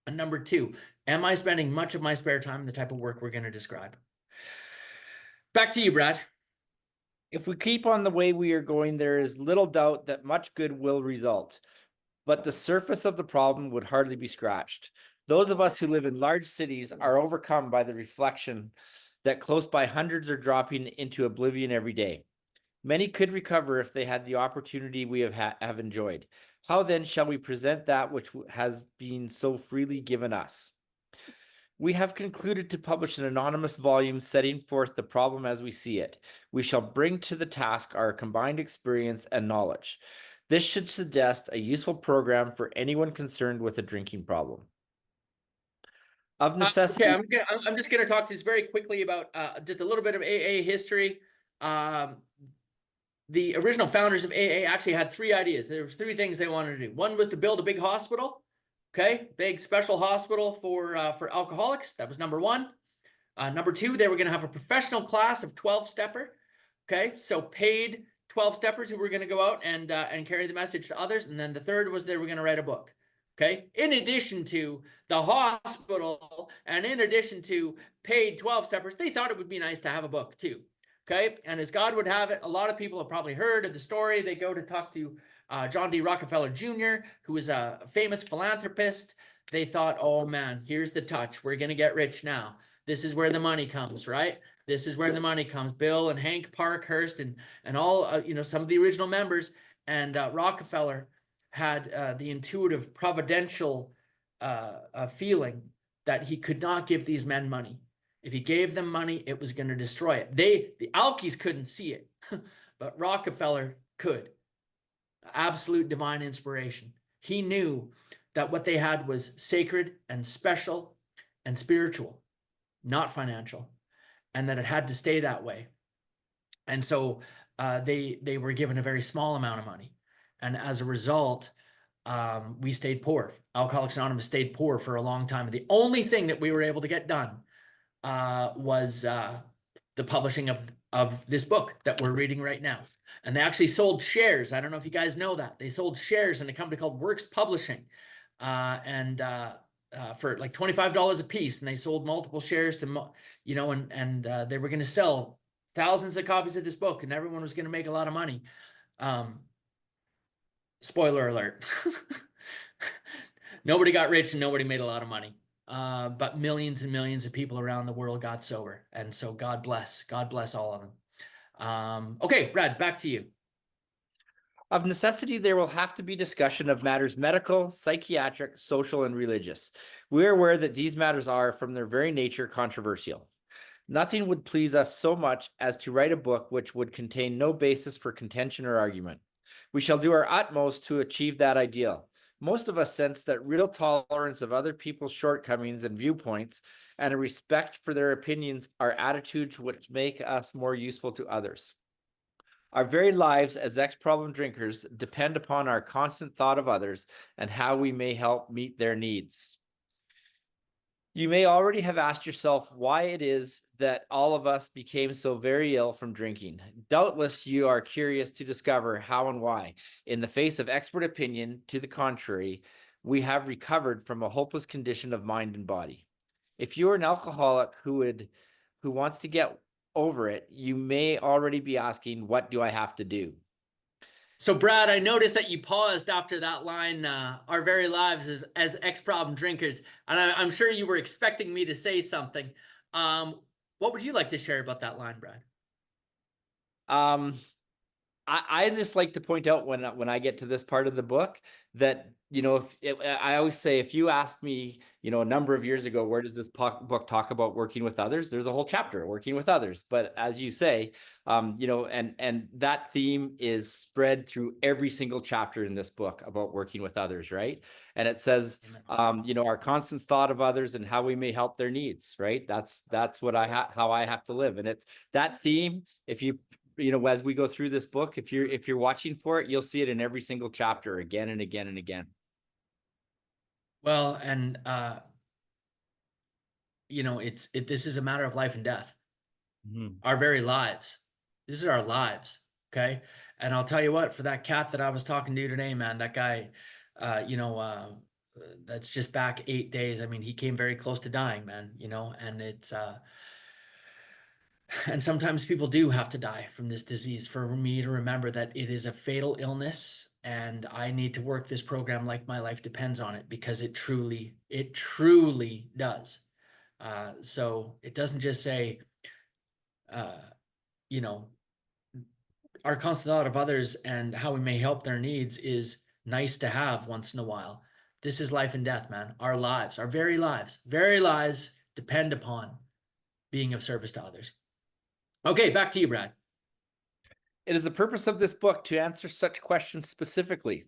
And number 2, am I spending much of my spare time in the type of work we're going to describe? Back to you, Brad. If we keep on the way we are going, there is little doubt that much good will result, but the surface of the problem would hardly be scratched. Those of us who live in large cities are overcome by the reflection that close by hundreds are dropping into oblivion every day. Many could recover if they had the opportunity we have enjoyed. How then shall we present that which has been so freely given us? We have concluded to publish an anonymous volume setting forth the problem as we see it. We shall bring to the task our combined experience and knowledge. This should suggest a useful program for anyone concerned with a drinking problem. Of necessity, Okay, I'm just gonna talk just very quickly about just a little bit of AA history. The original founders of AA actually had three ideas. There was three things they wanted to do. One was to build a big hospital, okay, big special hospital for alcoholics. That was number one. Number two, they were going to have a professional class of 12-stepper, okay, so paid 12-steppers who were going to go out and carry the message to others. And then the third was they were going to write a book, okay, in addition to the hospital and in addition to paid 12-steppers. They thought it would be nice to have a book too. Okay, and as God would have it, a lot of people have probably heard of the story. They go to talk to John D. Rockefeller Jr., who was a famous philanthropist. They thought, oh man, here's the touch. We're going to get rich now. This is where the money comes, right? This is where the money comes. Bill and Hank Parkhurst and all, some of the original members. And Rockefeller had the intuitive, providential feeling that he could not give these men money. If he gave them money, it was going to destroy it. The Alkies couldn't see it, but Rockefeller could. Absolute divine inspiration. He knew that what they had was sacred and special and spiritual, not financial, and that it had to stay that way. And so they were given a very small amount of money. And as a result, we stayed poor. Alcoholics Anonymous stayed poor for a long time. The only thing that we were able to get done was the publishing of this book that we're reading right now. And they actually sold shares. I don't know if you guys know that. They sold shares in a company called Works Publishing for like $25 a piece. And they sold multiple shares to, and they were going to sell thousands of copies of this book and everyone was going to make a lot of money. Spoiler alert. Nobody got rich and nobody made a lot of money. But millions and millions of people around the world got sober. And so God bless all of them. Okay, Brad, back to you. Of necessity, there will have to be discussion of matters medical, psychiatric, social, and religious. We are aware that these matters are, from their very nature, controversial. Nothing would please us so much as to write a book which would contain no basis for contention or argument. We shall do our utmost to achieve that ideal. Most of us sense that real tolerance of other people's shortcomings and viewpoints and a respect for their opinions are attitudes which make us more useful to others. Our very lives as ex-problem drinkers depend upon our constant thought of others and how we may help meet their needs. You may already have asked yourself why it is that all of us became so very ill from drinking. Doubtless you are curious to discover how and why. In the face of expert opinion to the contrary, we have recovered from a hopeless condition of mind and body. If you are an alcoholic who wants to get over it, you may already be asking, what do I have to do? So Brad, I noticed that you paused after that line, our very lives as ex-problem drinkers. And I'm sure you were expecting me to say something. What would you like to share about that line, Brad? I just like to point out when I get to this part of the book that, I always say, if you asked me, a number of years ago, where does this book talk about working with others? There's a whole chapter, working with others. But as you say, and that theme is spread through every single chapter in this book about working with others, right? And it says, our constant thought of others and how we may help their needs, right? That's what how I have to live. And it's that theme. If you as we go through this book, if you're watching for it, you'll see it in every single chapter again and again and again. Well, and this is a matter of life and death. Mm-hmm. Our very lives. This is our lives. Okay. And I'll tell you what, for that cat that I was talking to today, man, that guy, that's just back 8 days. I mean, he came very close to dying, man, and it's, and sometimes people do have to die from this disease. For me to remember that it is a fatal illness and I need to work this program like my life depends on it, because it truly does. So it doesn't just say, our constant thought of others and how we may help their needs is nice to have once in a while. This is life and death, man. Our lives, our very lives depend upon being of service to others. Okay, back to you, Brad. It is the purpose of this book to answer such questions specifically.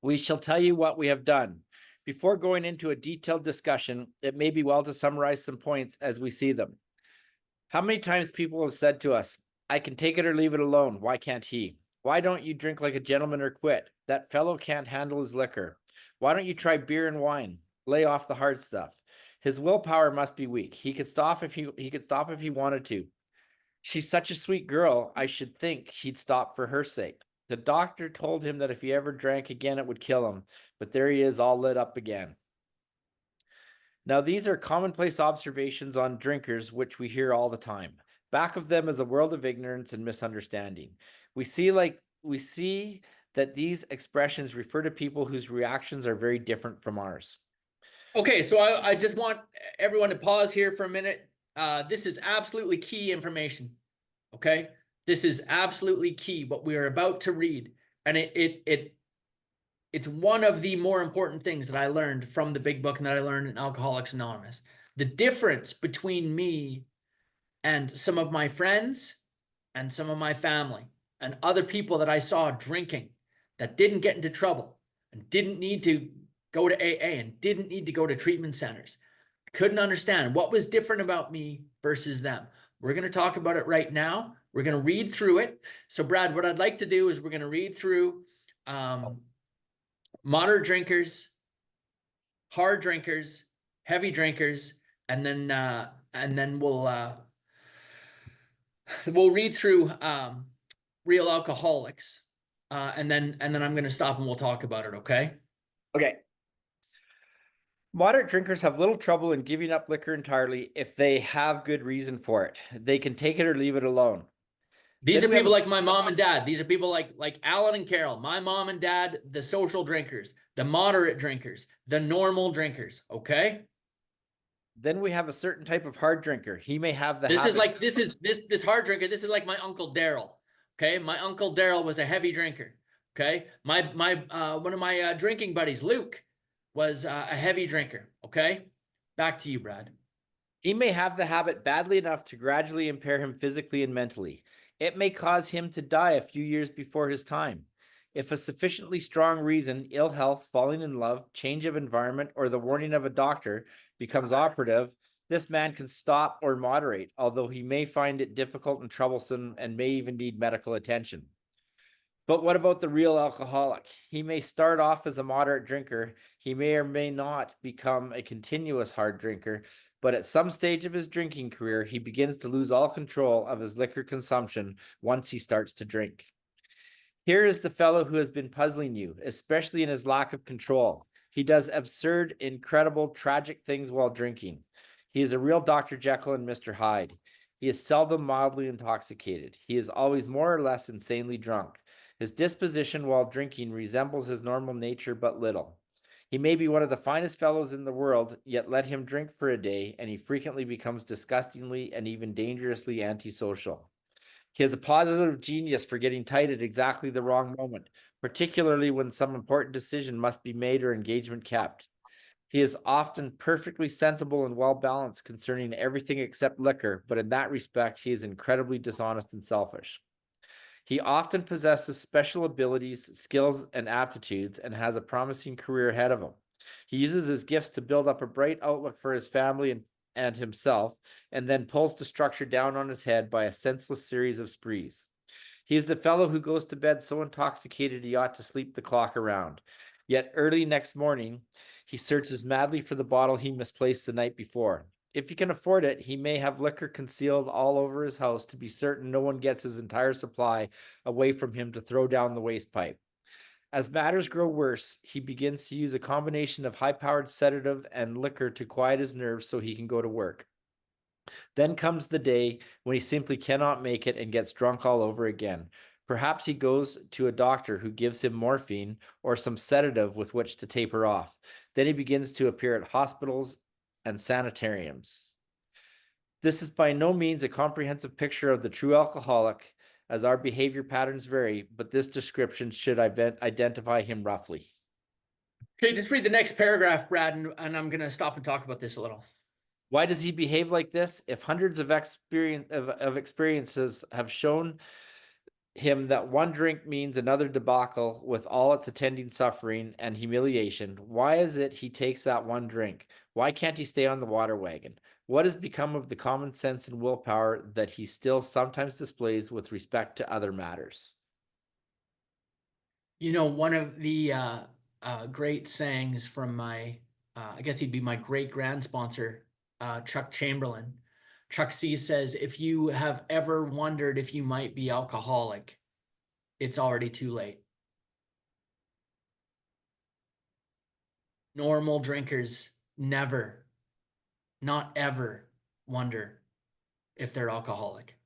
We shall tell you what we have done. Before going into a detailed discussion, it may be well to summarize some points as we see them. How many times people have said to us, I can take it or leave it alone. Why can't he? Why don't you drink like a gentleman or quit? That fellow can't handle his liquor. Why don't you try beer and wine? Lay off the hard stuff. His willpower must be weak. He could stop if he wanted to. She's such a sweet girl, I should think he'd stop for her sake. The doctor told him that if he ever drank again, it would kill him. But there he is, all lit up again. Now, these are commonplace observations on drinkers, which we hear all the time. Back of them is a world of ignorance and misunderstanding. We see that these expressions refer to people whose reactions are very different from ours. Okay, so I just want everyone to pause here for a minute. This is absolutely key information. Okay, this is absolutely key, what we are about to read, and it's one of the more important things that I learned from the big book and that I learned in Alcoholics Anonymous. The difference between me and some of my friends and some of my family and other people that I saw drinking that didn't get into trouble and didn't need to go to AA and didn't need to go to treatment centers. I couldn't understand what was different about me versus them. We're going to talk about it right now. We're going to read through it. So Brad, what I'd like to do is we're going to read through moderate drinkers, hard drinkers, heavy drinkers, and then we'll read through real alcoholics, and then I'm going to stop and we'll talk about it. Okay. Okay. Moderate drinkers have little trouble in giving up liquor entirely if they have good reason for it. They can take it or leave it alone. These Then are we have people a- like my mom and dad. These are people like Alan and Carol, my mom and dad, the social drinkers, the moderate drinkers, the normal drinkers. Okay. Then we have a certain type of hard drinker. He may have the This habit. is this hard drinker. This is like my Uncle Daryl. Okay. My Uncle Daryl was a heavy drinker. Okay. My one of my drinking buddies, Luke, was a heavy drinker. Okay. Back to you, Brad. He may have the habit badly enough to gradually impair him physically and mentally. It may cause him to die a few years before his time. If a sufficiently strong reason, ill health, falling in love, change of environment, or the warning of a doctor becomes operative, this man can stop or moderate, although he may find it difficult and troublesome and may even need medical attention. But what about the real alcoholic? He may start off as a moderate drinker. He may or may not become a continuous hard drinker, but at some stage of his drinking career, he begins to lose all control of his liquor consumption once he starts to drink. Here is the fellow who has been puzzling you, especially in his lack of control. He does absurd, incredible, tragic things while drinking. He is a real Dr. Jekyll and Mr. Hyde. He is seldom mildly intoxicated. He is always more or less insanely drunk. His disposition while drinking resembles his normal nature but little. He may be one of the finest fellows in the world, yet let him drink for a day, and he frequently becomes disgustingly and even dangerously antisocial. He has a positive genius for getting tight at exactly the wrong moment, particularly when some important decision must be made or engagement kept. He is often perfectly sensible and well-balanced concerning everything except liquor, but in that respect, he is incredibly dishonest and selfish. He often possesses special abilities, skills, and aptitudes, and has a promising career ahead of him. He uses his gifts to build up a bright outlook for his family and himself, and then pulls the structure down on his head by a senseless series of sprees. He is the fellow who goes to bed so intoxicated he ought to sleep the clock around. Yet early next morning, he searches madly for the bottle he misplaced the night before. If he can afford it, he may have liquor concealed all over his house to be certain no one gets his entire supply away from him to throw down the waste pipe. As matters grow worse, he begins to use a combination of high-powered sedative and liquor to quiet his nerves so he can go to work. Then comes the day when he simply cannot make it and gets drunk all over again. Perhaps he goes to a doctor who gives him morphine or some sedative with which to taper off. Then he begins to appear at hospitals and sanitariums. This is by no means a comprehensive picture of the true alcoholic, as our behavior patterns vary, but this description should identify him roughly. Okay, just read the next paragraph, Brad, and I'm going to stop and talk about this a little. Why does he behave like this? If hundreds of experiences have shown him that one drink means another debacle with all its attending suffering and humiliation, why is it he takes that one drink? Why can't he stay on the water wagon? What has become of the common sense and willpower that he still sometimes displays with respect to other matters? You know, one of the great sayings from my, I guess he'd be my great grand sponsor, Chuck Chamberlain. Chuck C says, if you have ever wondered if you might be alcoholic, it's already too late. Normal drinkers never, not ever wonder if they're alcoholic.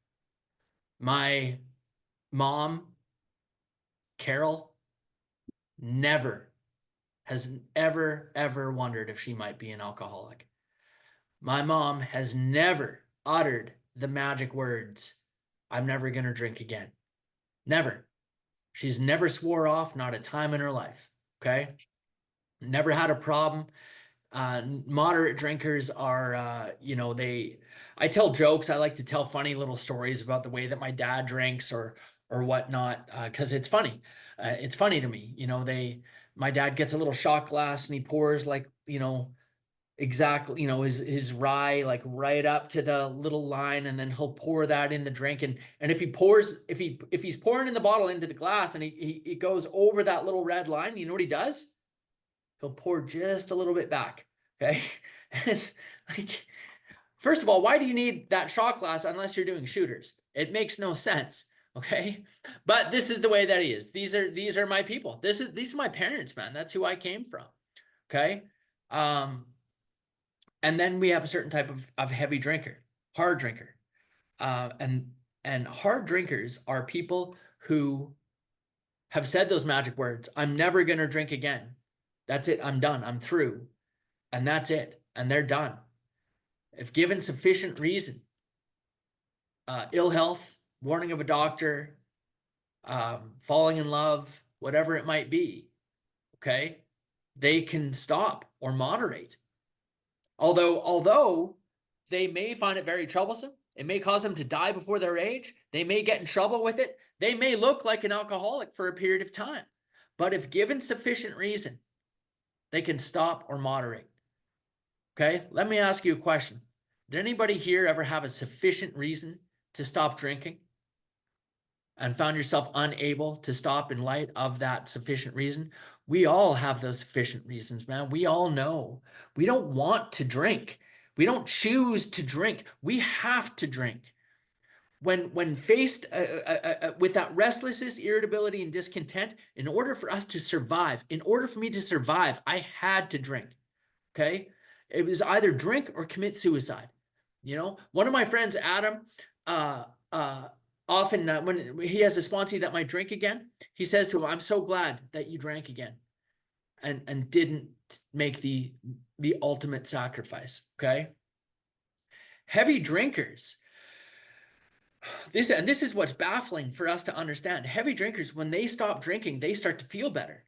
My mom, Carol, has ever wondered if she might be an alcoholic. My mom has never uttered the magic words, I'm never going to drink again. Never. She's never swore off, not a time in her life. Okay. Never had a problem. Moderate drinkers are, I tell jokes. I like to tell funny little stories about the way that my dad drinks or whatnot. Cause it's funny. It's funny to me, my dad gets a little shot glass and he pours exactly, his rye, like right up to the little line. And then he'll pour that in the drink. And if he's pouring in the bottle into the glass and he goes over that little red line, you know what he does? He'll pour just a little bit back. Okay. And first of all, why do you need that shot glass unless you're doing shooters? It makes no sense. Okay. But this is the way that he is. These are my people. These are my parents, man. That's who I came from. Okay. And then we have a certain type of heavy drinker, hard drinker. And hard drinkers are people who have said those magic words, I'm never going to drink again. That's it. I'm done. I'm through. And that's it. And they're done. If given sufficient reason, ill health, warning of a doctor, falling in love, whatever it might be, okay, they can stop or moderate. Although they may find it very troublesome, it may cause them to die before their age, they may get in trouble with it, they may look like an alcoholic for a period of time. But if given sufficient reason, they can stop or moderate. Okay, let me ask you a question. Did anybody here ever have a sufficient reason to stop drinking and found yourself unable to stop in light of that sufficient reason? We all have those sufficient reasons, man. We all know. We don't want to drink. We don't choose to drink. We have to drink. When faced with that restlessness, irritability, and discontent, in order for us to survive, in order for me to survive, I had to drink. Okay? It was either drink or commit suicide. One of my friends, Adam, often when he has a sponsee that might drink again, he says to him, I'm so glad that you drank again and didn't make the ultimate sacrifice. Okay. Heavy drinkers. This is what's baffling for us to understand. Heavy drinkers, when they stop drinking, they start to feel better.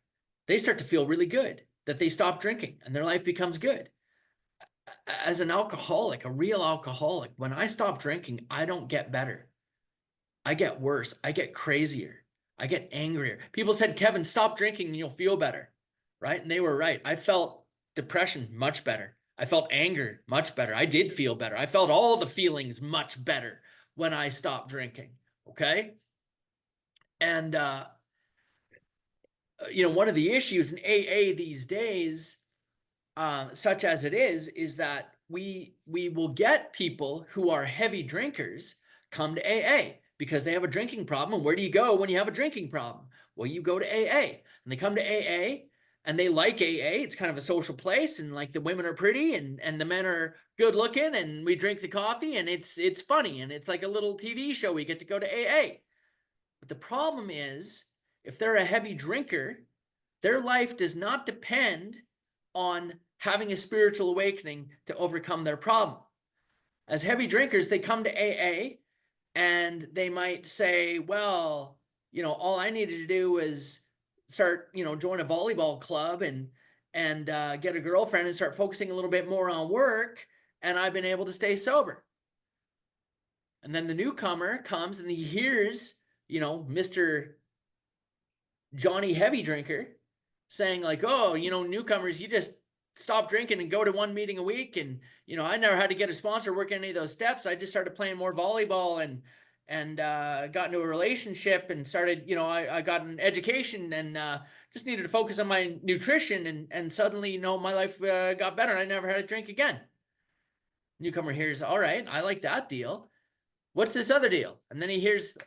They start to feel really good that they stop drinking and their life becomes good. As an alcoholic, a real alcoholic, when I stop drinking, I don't get better. I get worse. I get crazier. I get angrier. People said, Kevin, stop drinking and you'll feel better. Right? And they were right. I felt depression much better. I felt anger much better. I did feel better. I felt all the feelings much better when I stopped drinking. Okay. And, one of the issues in AA these days, such as it is that we will get people who are heavy drinkers come to AA because they have a drinking problem. And where do you go when you have a drinking problem? Well, you go to AA, and they come to AA and they like AA. It's kind of a social place, and like the women are pretty and the men are good looking, and we drink the coffee, and it's funny, and it's like a little TV show. We get to go to AA. But the problem is, if they're a heavy drinker, their life does not depend on having a spiritual awakening to overcome their problem. As heavy drinkers, they come to AA and they might say, well, all I needed to do was start, join a volleyball club and get a girlfriend and start focusing a little bit more on work. and I've been able to stay sober. And then the newcomer comes and he hears, Mr. Johnny Heavy Drinker saying like, oh, newcomers, you just stop drinking and go to one meeting a week. And, I never had to get a sponsor work any of those steps. I just started playing more volleyball and got into a relationship and started, I got an education and just needed to focus on my nutrition. And suddenly, my life got better and I never had to drink again. Newcomer hears, all right, I like that deal. What's this other deal? And then he hears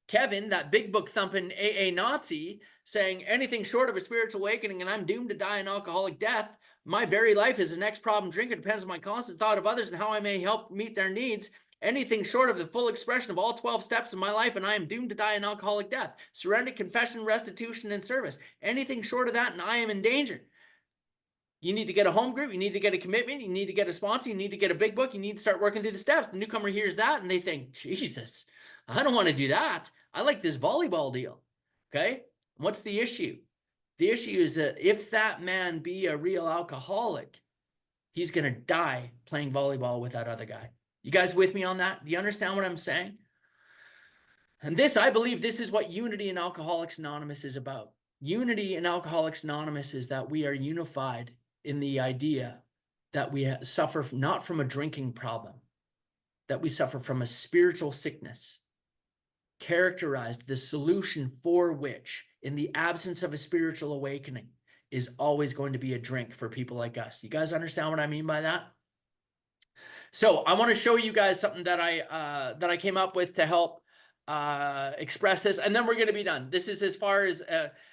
Kevin, that big book thumping AA Nazi, saying anything short of a spiritual awakening and I'm doomed to die an alcoholic death. My very life as an ex-problem drinker depends on my constant thought of others and how I may help meet their needs. Anything short of the full expression of all 12 steps in my life and I am doomed to die an alcoholic death. Surrender, confession, restitution, and service. Anything short of that and I am in danger. You need to get a home group. You need to get a commitment. You need to get a sponsor. You need to get a big book. You need to start working through the steps. The newcomer hears that and they think, Jesus, I don't want to do that. I like this volleyball deal. Okay. What's the issue? The issue is that if that man be a real alcoholic, he's going to die playing volleyball with that other guy. You guys with me on that? Do you understand what I'm saying? And this, I believe this is what Unity in Alcoholics Anonymous is about. Unity in Alcoholics Anonymous is that we are unified in the idea that we suffer not from a drinking problem, that we suffer from a spiritual sickness, characterized, the solution for which, in the absence of a spiritual awakening, is always going to be a drink for people like us. You guys understand what I mean by that? So I want to show you guys something that I came up with to help express this, and then we're going to be done. This is as far as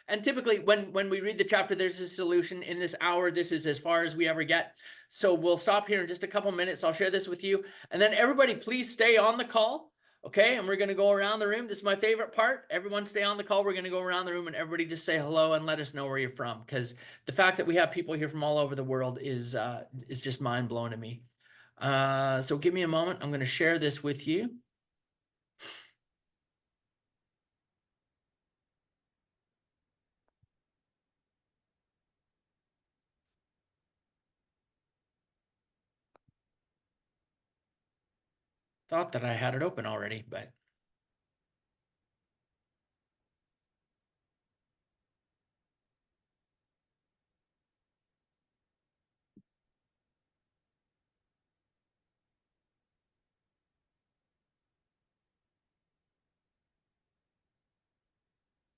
and typically when we read the chapter, there's a solution. In this hour, this is as far as we ever get. So we'll stop here in just a couple minutes. I'll share this with you, and then everybody please stay on the call, okay? And we're going to go around the room. This is my favorite part. Everyone stay on the call. We're going to go around the room and everybody just say hello and let us know where you're from, because the fact that we have people here from all over the world is just mind blowing to me. So give me a moment. I'm going to share this with you. Thought that I had it open already, but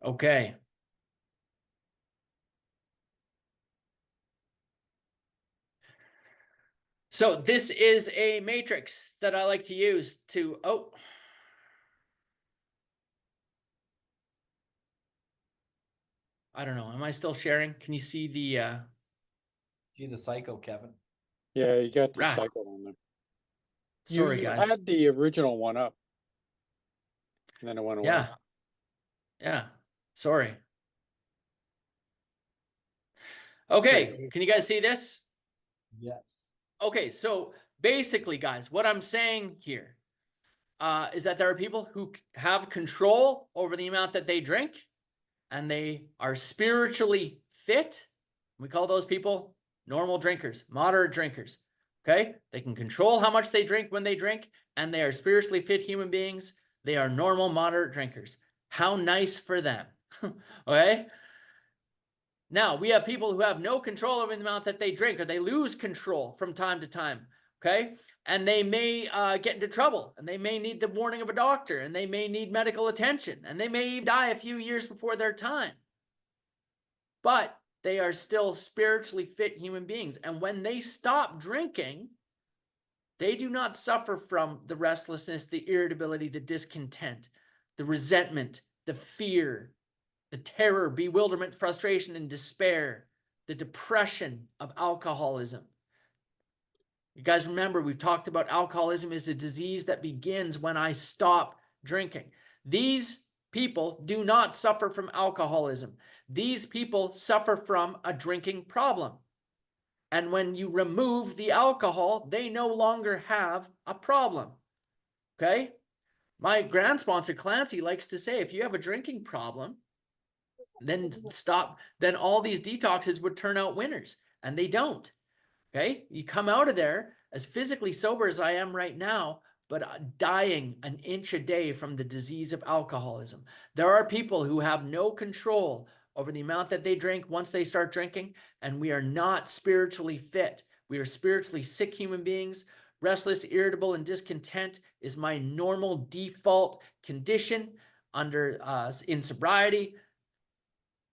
okay. So this is a matrix that I like to use to, I don't know. Am I still sharing? Can you see the, See the cycle, Kevin. Yeah, you got the Right. cycle on there. sorry You guys. had the original one up. And then it went away. Yeah. Yeah. Sorry. Okay. Can you guys see this? Yes. Okay. So basically, guys, what I'm saying here is that there are people who have control over the amount that they drink, and they are spiritually fit. We call those people normal drinkers, moderate drinkers. Okay. They can control how much they drink when they drink, and they are spiritually fit human beings. They are normal, moderate drinkers. How nice for them. Okay. Now we have people who have no control over the amount that they drink, or they lose control from time to time. Okay. And they may get into trouble, and they may need the warning of a doctor, and they may need medical attention, and they may die a few years before their time. But they are still spiritually fit human beings. And when they stop drinking, they do not suffer from the restlessness, the irritability, the discontent, the resentment, the fear, the terror, bewilderment, frustration, and despair, the depression of alcoholism. You guys remember, we've talked about alcoholism is a disease that begins when I stop drinking. These people do not suffer from alcoholism. These people suffer from a drinking problem. And when you remove the alcohol, they no longer have a problem. Okay? My grand sponsor, Clancy, likes to say, if you have a drinking problem, then stop, then all these detoxes would turn out winners. And they don't. Okay? You come out of there as physically sober as I am right now, but dying an inch a day from the disease of alcoholism. There are people who have no control over the amount that they drink once they start drinking, and we are not spiritually fit. We are spiritually sick human beings. Restless, irritable, and discontent is my normal default condition under in sobriety.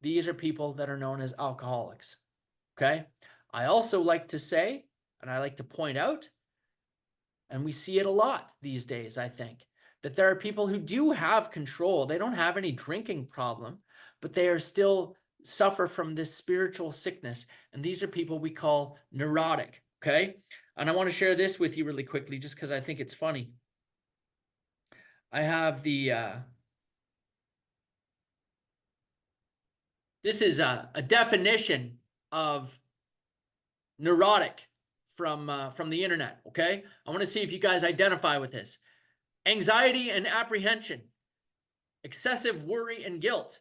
These are people that are known as alcoholics. Okay. I also like to say, and I like to point out, and we see it a lot these days, I think, that there are people who do have control. They don't have any drinking problem, but they are still suffer from this spiritual sickness. And these are people we call neurotic. Okay. And I want to share this with you really quickly, just because I think it's funny. I have the, this is a definition of neurotic from the internet. Okay. I want to see if you guys identify with this. Anxiety and apprehension, excessive worry and guilt,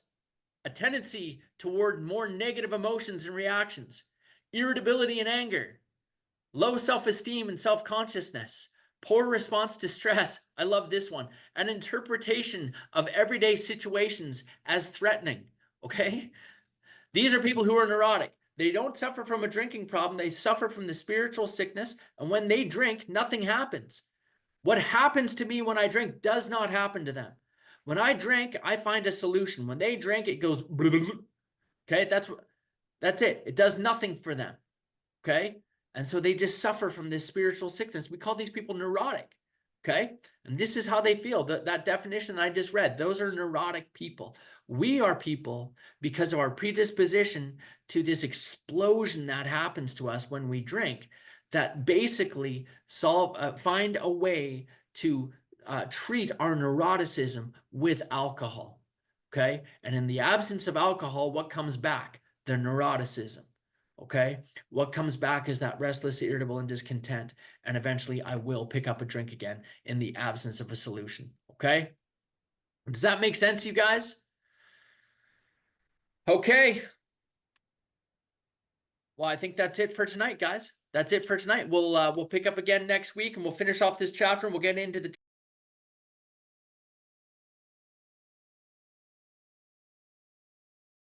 a tendency toward more negative emotions and reactions, irritability and anger, low self-esteem and self-consciousness, poor response to stress. I love this one. An interpretation of everyday situations as threatening. Okay. These are people who are neurotic. They don't suffer from a drinking problem. They suffer from the spiritual sickness. And when they drink, nothing happens. What happens to me when I drink does not happen to them. When I drink, I find a solution. When they drink, it goes, okay, that's it. It does nothing for them. Okay. And so they just suffer from this spiritual sickness. We call these people neurotic. Okay. And this is how they feel. That definition that I just read, those are neurotic people. We are people, because of our predisposition to this explosion that happens to us when we drink, that basically find a way to treat our neuroticism with alcohol. Okay. And in the absence of alcohol, what comes back? The neuroticism. Okay. What comes back is that restless, irritable, and discontent. And eventually I will pick up a drink again in the absence of a solution. Okay. Does that make sense, you guys? Okay. Well, I think that's it for tonight, guys. That's it for tonight. We'll pick up again next week, and we'll finish off this chapter, and we'll get into the